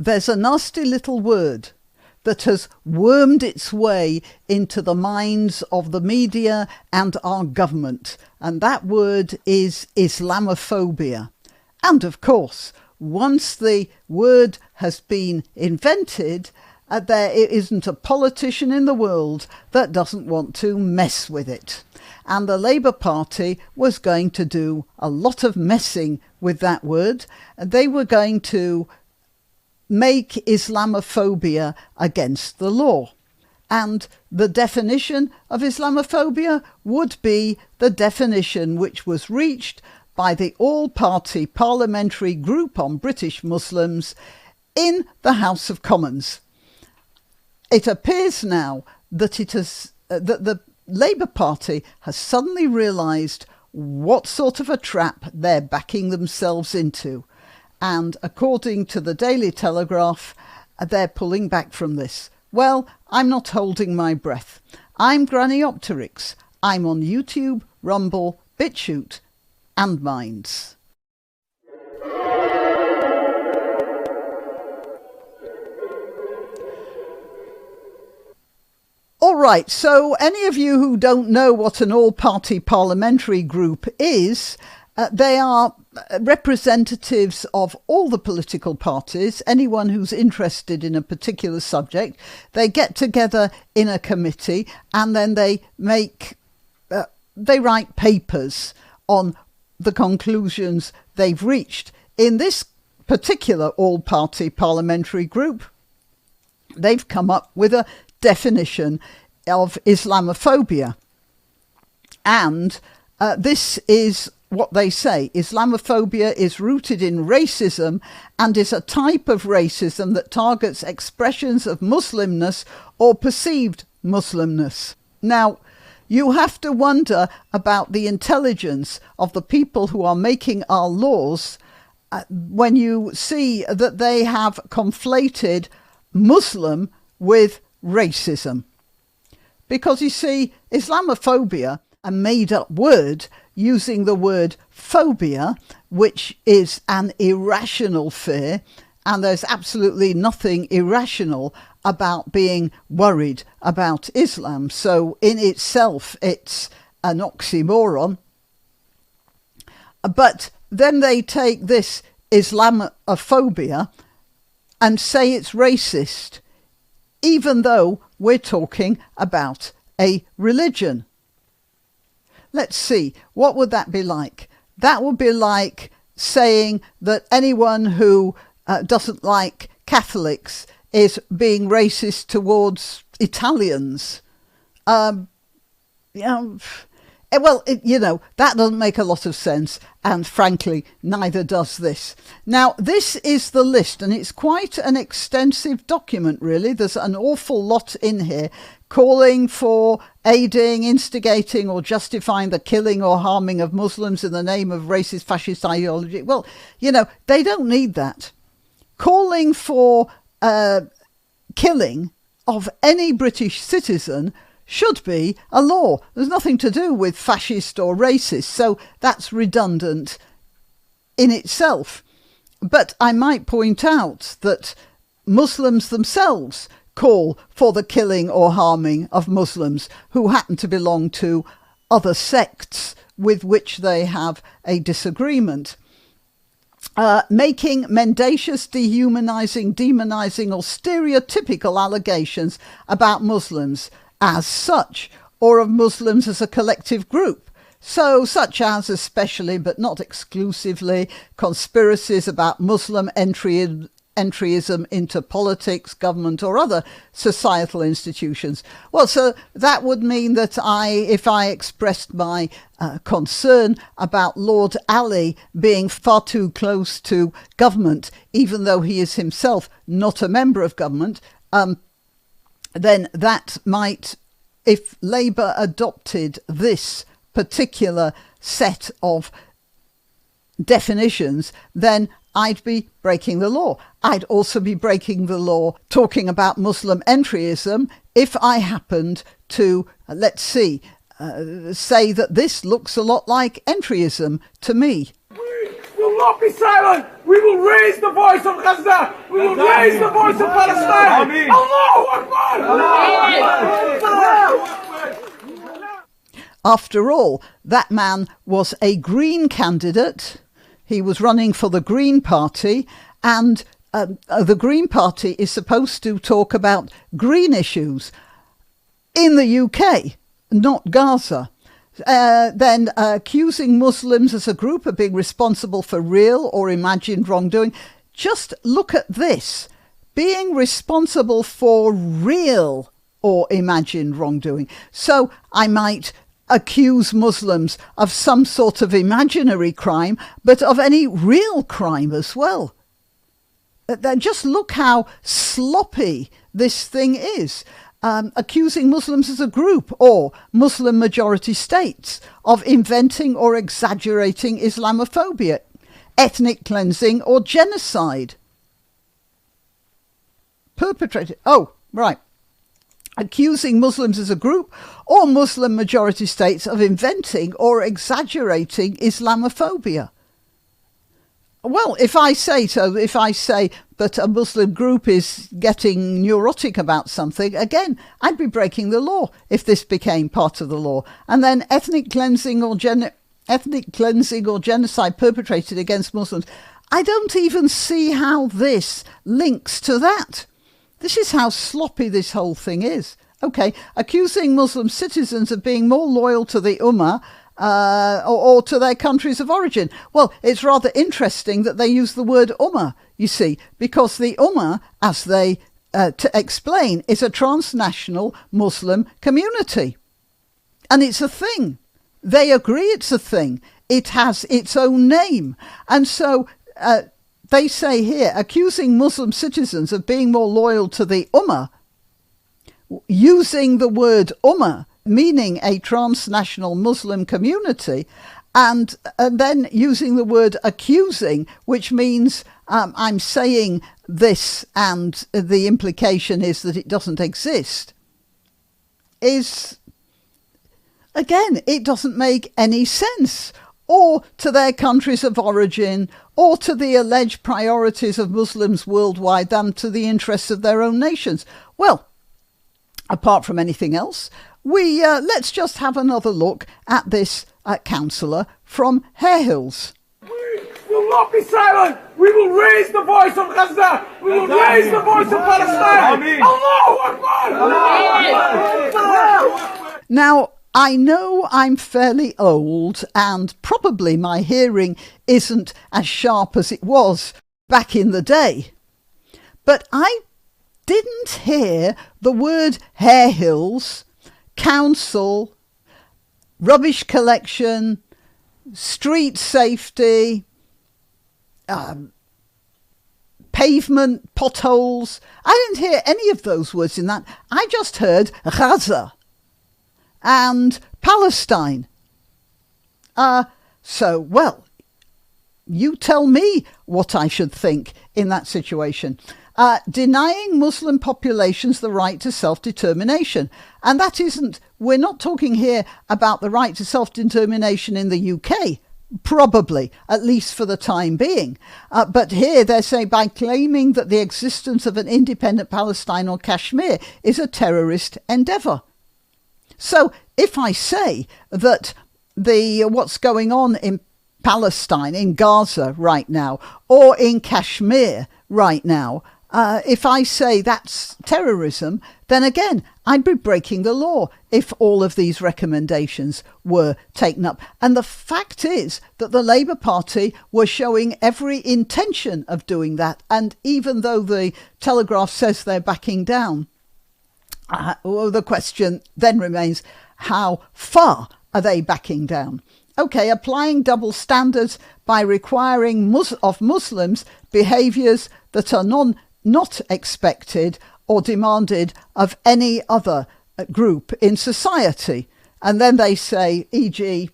there's a nasty little word that has wormed its way into the minds of the media and our government, and that word is Islamophobia. And of course, once the word has been invented, there isn't a politician in the world that doesn't want to mess with it. And the Labour Party was going to do a lot of messing with that word. They were going to make Islamophobia against the law. And the definition of Islamophobia would be the definition which was reached by the all-party parliamentary group on British Muslims in the House of Commons. It appears now that that the Labour Party has suddenly realised what sort of a trap they're backing themselves into. And according to the Daily Telegraph, they're pulling back from this. Well, I'm not holding my breath. I'm Granniopteryx. I'm on YouTube, Rumble, BitChute and Minds. All right, so any of you who don't know what an all-party parliamentary group is, they are representatives of all the political parties, anyone who's interested in a particular subject. They get together in a committee and then they write papers on the conclusions they've reached. In this particular all-party parliamentary group, they've come up with a definition of Islamophobia. And this is what they say. Islamophobia is rooted in racism and is a type of racism that targets expressions of Muslimness or perceived Muslimness. Now, you have to wonder about the intelligence of the people who are making our laws when you see that they have conflated Muslim with racism. Because you see, Islamophobia, a made-up word using the word phobia, which is an irrational fear, and there's absolutely nothing irrational about being worried about Islam. So in itself, it's an oxymoron. But then they take this Islamophobia and say it's racist, even though we're talking about a religion. Let's see, what would that be like? That would be like saying that anyone who doesn't like Catholics is being racist towards Italians. That doesn't make a lot of sense, and frankly, neither does this. Now, this is the list, and it's quite an extensive document, really. There's an awful lot in here, calling for aiding, instigating, or justifying the killing or harming of Muslims in the name of racist, fascist ideology. Well, they don't need that. Calling for killing of any British citizen should be a law. There's nothing to do with fascist or racist, so that's redundant in itself. But I might point out that Muslims themselves call for the killing or harming of Muslims who happen to belong to other sects with which they have a disagreement. Making mendacious, dehumanising, demonising or stereotypical allegations about Muslims as such, or of Muslims as a collective group. So, such as, especially but not exclusively, conspiracies about Muslim entryism into politics, government or other societal institutions. Well, so that would mean that if I expressed my concern about Lord Ali being far too close to government, even though he is himself not a member of government, then that might, if Labour adopted this particular set of definitions, then I'd be breaking the law. I'd also be breaking the law talking about Muslim entryism if I happened to, say that this looks a lot like entryism to me. We will not be silent. We will raise the voice of Gaza. We will raise the voice of Palestine. Allahu Akbar. After all, that man was a Green candidate. He was running for the Green Party, and the Green Party is supposed to talk about green issues in the UK, not Gaza. Then accusing Muslims as a group of being responsible for real or imagined wrongdoing. Just look at this. Being responsible for real or imagined wrongdoing. So I might accuse Muslims of some sort of imaginary crime, but of any real crime as well. Just look how sloppy this thing is. Accusing Muslims as a group or Muslim majority states of inventing or exaggerating Islamophobia, ethnic cleansing or genocide. Perpetrated. Oh, right. Accusing Muslims as a group or Muslim majority states of inventing or exaggerating Islamophobia. Well, if I say that a Muslim group is getting neurotic about something, again, I'd be breaking the law if this became part of the law. And then ethnic cleansing or genocide perpetrated against Muslims. I don't even see how this links to that. This is how sloppy this whole thing is. Okay, accusing Muslim citizens of being more loyal to the Ummah or to their countries of origin. Well, it's rather interesting that they use the word Ummah, you see, because the Ummah, as they to explain, is a transnational Muslim community. And it's a thing. They agree it's a thing. It has its own name. And so they say here, accusing Muslim citizens of being more loyal to the Ummah, using the word Ummah, meaning a transnational Muslim community, and then using the word accusing, which means I'm saying this and the implication is that it doesn't exist, is, again, it doesn't make any sense. Or to their countries of origin, or to the alleged priorities of Muslims worldwide than to the interests of their own nations. Well, apart from anything else, let's just have another look at this councillor from Hare Hills. We will not be silent. We will raise the voice of Gaza. We will raise the voice of Palestine. Allahu Akbar. Now, I know I'm fairly old and probably my hearing isn't as sharp as it was back in the day, but I didn't hear the word Hare Hills, council, rubbish collection, street safety, pavement potholes. I didn't hear any of those words in that. I just heard Gaza and Palestine. Well, you tell me what I should think in that situation. Denying Muslim populations the right to self-determination. And that isn't, we're not talking here about the right to self-determination in the UK, probably, at least for the time being. But here they're saying by claiming that the existence of an independent Palestine or Kashmir is a terrorist endeavour. So if I say that what's going on in Palestine, in Gaza right now, or in Kashmir right now, if I say that's terrorism, then again, I'd be breaking the law if all of these recommendations were taken up. And the fact is that the Labour Party were showing every intention of doing that. And even though the Telegraph says they're backing down, the question then remains, how far are they backing down? Okay, applying double standards by requiring of Muslims behaviours that are not expected or demanded of any other group in society. And then they say, e.g.,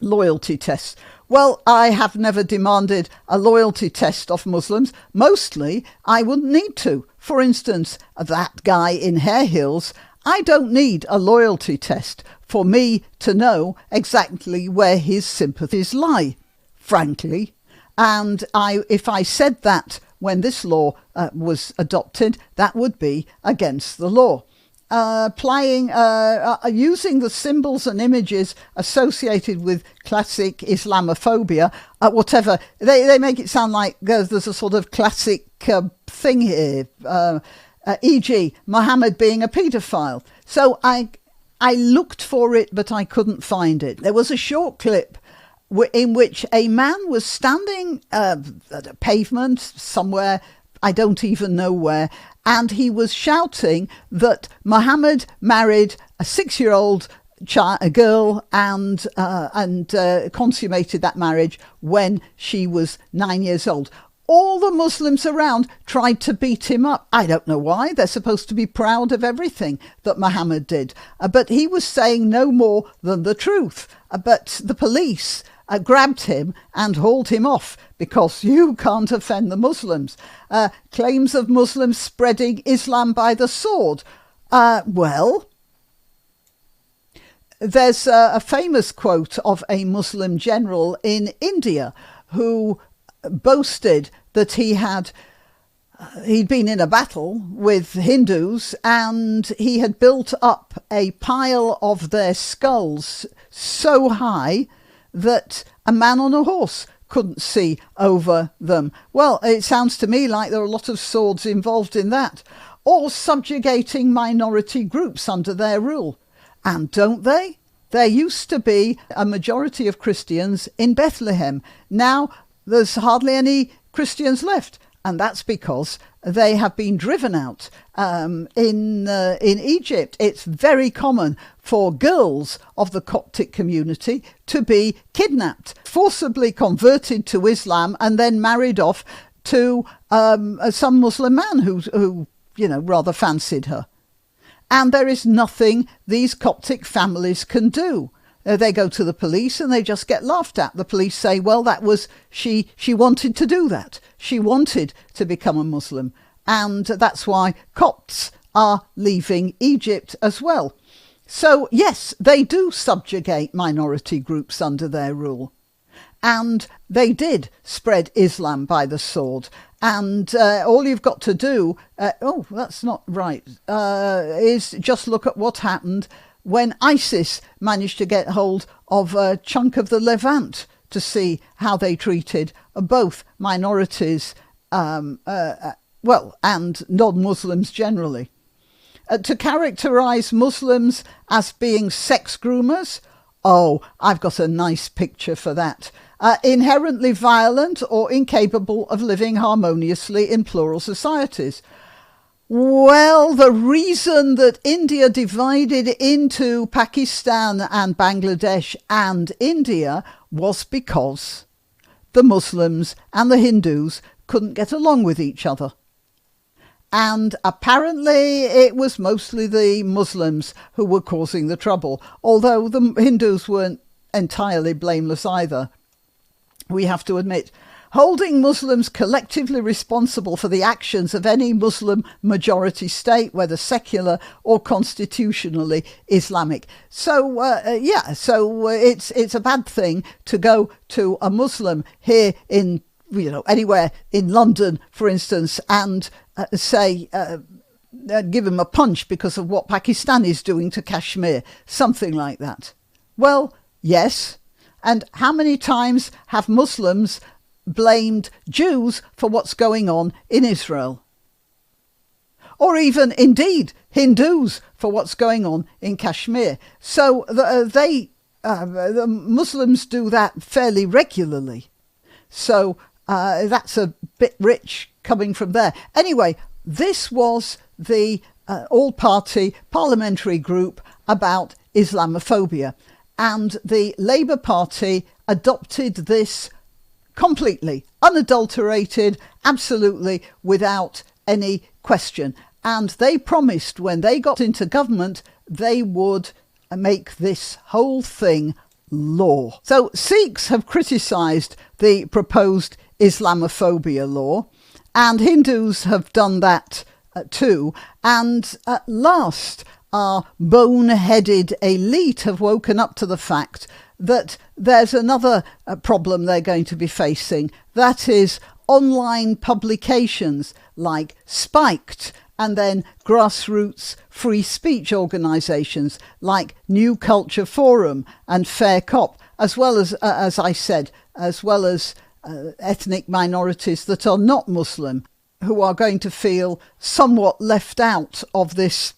loyalty tests. Well, I have never demanded a loyalty test of Muslims. Mostly, I wouldn't need to. For instance, that guy in Hare Hills, I don't need a loyalty test for me to know exactly where his sympathies lie, frankly. And if I said that when this law was adopted, that would be against the law. Using the symbols and images associated with classic Islamophobia, whatever, they make it sound like there's a sort of classic thing here, e.g. Muhammad being a paedophile. So I looked for it, but I couldn't find it. There was a short clip in which a man was standing at a pavement somewhere, I don't even know where, and he was shouting that Muhammad married a 6-year-old girl and consummated that marriage when she was 9 years old. All the Muslims around tried to beat him up. I don't know why. They're supposed to be proud of everything that Muhammad did. But he was saying no more than the truth. But the police grabbed him and hauled him off because you can't offend the Muslims. Claims of Muslims spreading Islam by the sword. Well, there's a famous quote of a Muslim general in India who boasted that he'd been in a battle with Hindus and he had built up a pile of their skulls so high that a man on a horse couldn't see over them. Well, it sounds to me like there are a lot of swords involved in that. Or subjugating minority groups under their rule. And don't they? There used to be a majority of Christians in Bethlehem. Now there's hardly any Christians left. And that's because they have been driven out. In Egypt, it's very common for girls of the Coptic community to be kidnapped, forcibly converted to Islam, and then married off to some Muslim man who rather fancied her. And there is nothing these Coptic families can do. They go to the police and they just get laughed at. The police say, well, that was, she wanted to do that. She wanted to become a Muslim. And that's why Copts are leaving Egypt as well. So, yes, they do subjugate minority groups under their rule. And they did spread Islam by the sword. And all you've got to do, that's not right, is just look at what happened when ISIS managed to get hold of a chunk of the Levant to see how they treated both minorities, and non-Muslims generally. To characterise Muslims as being sex groomers, I've got a nice picture for that. Inherently violent or incapable of living harmoniously in plural societies. Well, the reason that India divided into Pakistan and Bangladesh and India was because the Muslims and the Hindus couldn't get along with each other. And apparently it was mostly the Muslims who were causing the trouble, although the Hindus weren't entirely blameless either, we have to admit. Holding Muslims collectively responsible for the actions of any Muslim majority state, whether secular or constitutionally Islamic. So, it's a bad thing to go to a Muslim here in, anywhere in London, for instance, and give him a punch because of what Pakistan is doing to Kashmir, something like that. Well, yes. And how many times have Muslims blamed Jews for what's going on in Israel? Or even, indeed, Hindus for what's going on in Kashmir. So the Muslims do that fairly regularly. So that's a bit rich coming from there. Anyway, this was the all-party parliamentary group about Islamophobia. And the Labour Party adopted this completely, unadulterated, absolutely without any question. And they promised when they got into government, they would make this whole thing law. So Sikhs have criticised the proposed Islamophobia law, and Hindus have done that too. And at last, our bone-headed elite have woken up to the fact that there's another problem they're going to be facing. That is online publications like Spiked, and then grassroots free speech organisations like New Culture Forum and Fair Cop, as well as I said, as well as ethnic minorities that are not Muslim, who are going to feel somewhat left out of this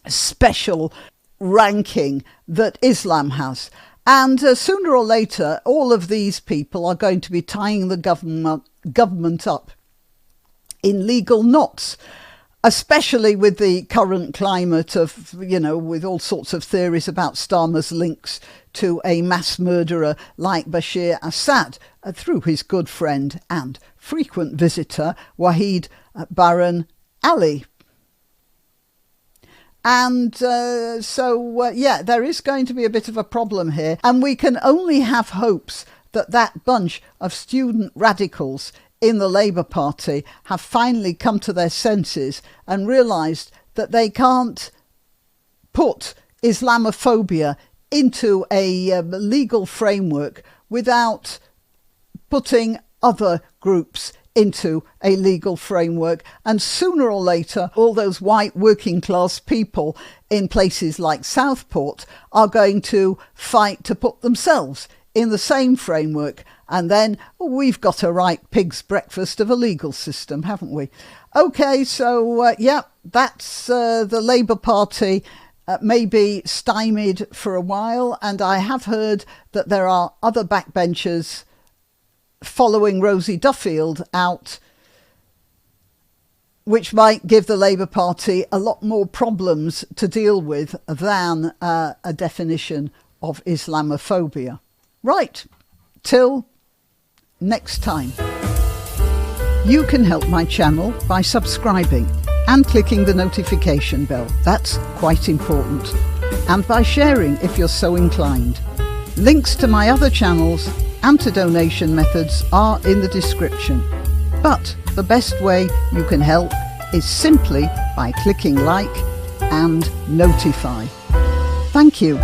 special ranking that Islam has. And sooner or later, all of these people are going to be tying the government up in legal knots, especially with the current climate of, with all sorts of theories about Starmer's links to a mass murderer like Bashir Assad through his good friend and frequent visitor Wahid Baran Ali. And there is going to be a bit of a problem here, and we can only have hopes that that bunch of student radicals in the Labour Party have finally come to their senses and realised that they can't put Islamophobia into a legal framework without putting other groups into a legal framework. And sooner or later, all those white working class people in places like Southport are going to fight to put themselves in the same framework. And then we've got a right pig's breakfast of a legal system, haven't we? OK, so that's the Labour Party may be stymied for a while. And I have heard that there are other backbenchers following Rosie Duffield out, which might give the Labour Party a lot more problems to deal with than a definition of Islamophobia. Right, till next time. You can help my channel by subscribing and clicking the notification bell. That's quite important. And by sharing if you're so inclined. Links to my other channels and to donation methods are in the description. But the best way you can help is simply by clicking like and notify. Thank you.